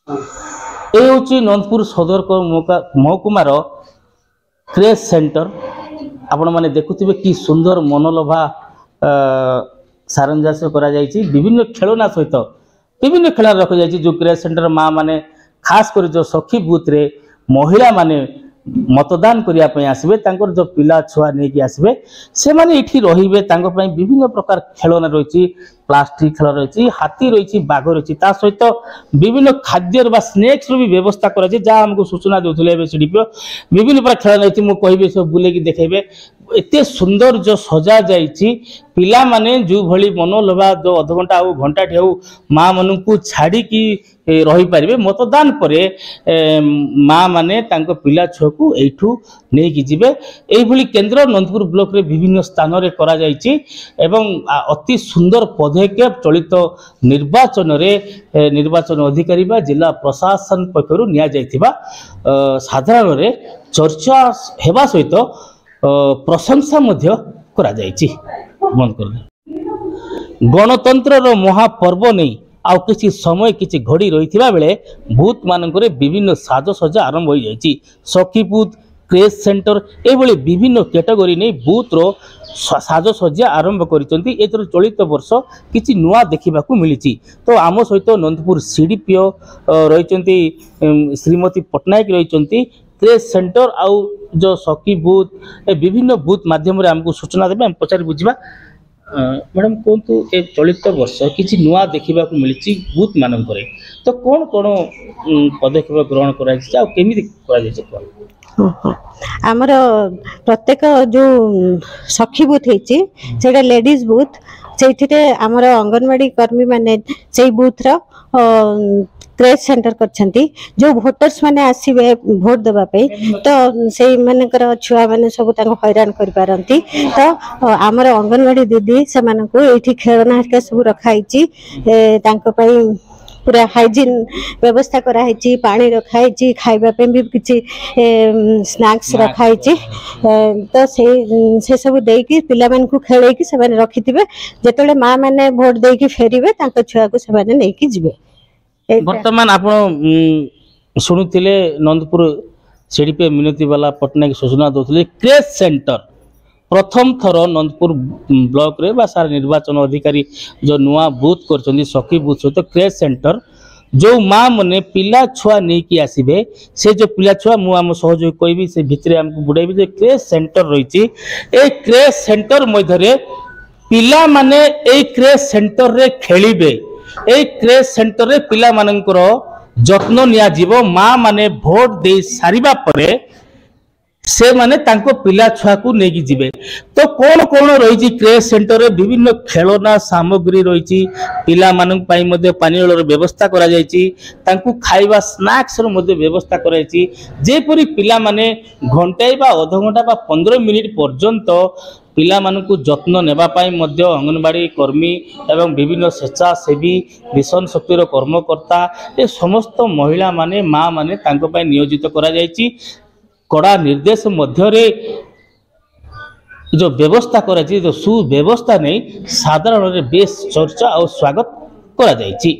ये हूँ नंदपुर सदर महकुमार क्रेज सेंटर। आपण मैंने देखुवे कि सुंदर मनोलोभा सारंजास विभिन्न खेलना सहित विभिन्न खेल रखा जाए। जो क्रेज सेंटर माँ माने खास कर जो सखी बूथ रे महिला माने मतदान करने आसबे जो पिला छुआ नहीं आसबे से माने इठी रहिबे। विभिन्न प्रकार खेलना रही प्लास्टिक खेल रही हाथी रही बाघ रही सहित विभिन्न खाद्य स्नैक्स भी व्यवस्था कर जहाँ आमको सूचना दूसरे सीडीपीओ विभिन्न प्रकार खेल रही मुझे सब बुले देखेबे। एत सुंदर जो सजा जाइए पिला माने जो भली मनोलोभा जो अध घंटा हो घंटा हो माँ मन को छाड़ी की रही पारे मतदान पर माँ माने तांको पिला छुआ को एठू नहीं कि जीवे। यही केन्द्र नंदपुर ब्लॉक रे विभिन्न स्थान रे करा जाइए एवं अति सुंदर पदक्षेप चलित निर्वाचन रे निर्वाचन अधिकारी बा जिला प्रशासन पक्षरु निया जाइथिबा साधारण रे चर्चा हेबा सहित प्रशंसा मध्य करा जाइछि। मन कर गणतंत्र रो महापर्व नहीं आउ किसी समय किसी घड़ी रही बेले बूथ मानक विभिन्न साजसजा आरंभ हो जाइए। सखी बूथ क्रेज सेंटर ये विभिन्न कैटेगरी नहीं बूथ रो साजसज्जा आरंभ करिसेंती। एथर चलित वर्ष किछि नुआ देखिबा को मिलिछि। तो आम सहित नंदपुर सीडीपीओ रही श्रीमती पटनायक रही क्रेज सेंटर आउ जो सखी बूथ विभिन्न बूथ माध्यम आमको सूचना देवे। पचारि बुझा मैडम कहतु ए चलित वर्ष किसी नुआ देखा मिली बूथ मानक तो कौन कौन पदक्षेप ग्रहण कर आमर प्रत्येक जो सखी बूथ है लेडीज बूथ से आमर अंगनवाड़ी कर्मी माने से बूथ रो क्रेज सेंटर करछंती। जो वोटर्स माने आसीबे वोट देबा पे तो से मानकर छुआ माने सब तांको हैरान कर पारंती। तो आमर अंगनवाड़ी दीदी से मानको एठी खेलना हरका सब रखाइची तांको पई पूरा हाइजीन व्यवस्था कराई पानी रखाई खाइबा पे भी किसी स्नैक्स रखाई तो से सब देकी पिला मान को खेलेकी से माने रखिथिबे जेतले माँ माने वोट देकी फेरिबे तांको छुआ को से माने नेकी जिबे। वर्तमान आप शुणुले नंदपुर सीडीपी मिनती वाला पटनायक सूचना दौले क्रेज सेंटर प्रथम थर नंदपुर ब्लॉक रे बा सार निर्वाचन अधिकारी जो नुआ बूथ कर सखी बूथ सहित क्रेज सेंटर जो माँ मने पिला छुआ नहीं कि आसबे से जो पिला छुआ मुझे सहयोग कहबी से भितर आमको बुड़ाइबी जो क्रेज सेंटर रही क्रेज सेंटर मध्य पिला माने ए क्रेज सेंटर रे खेलिबे। ए क्रेज सेंटर रे पिला मानकर जत्न निया जीवो माँ माने भोट दे सारिबा परे से माने तांको पिला छुआ को नहीं जिबे। तो कौन कौन रही क्रेज सेंटर रे विभिन्न खेलना सामग्री रही पिला मानन पाई मध्य पानी जल व्यवस्था करा जायछि तांको खाइबा स्नैक्स रो मध्य व्यवस्था करायछि जेपरि पिला माने घंटाए बा आधा घंटा बा 15 मिनिट पर्यंत पिला मानकु जत्न नेबा पाई मध्य अंगनवाड़ी कर्मी एवं विभिन्न स्वेच्छासेवी मिशन शक्तिर कर्मकर्ता ए समस्त महिला माने माँ माने तांको पाई नियोजित करा जायछि। कड़ा निर्देश मध्य जो व्यवस्था करा जो सुव्यवस्था नहीं साधारण बेस चर्चा और स्वागत करा जायछि।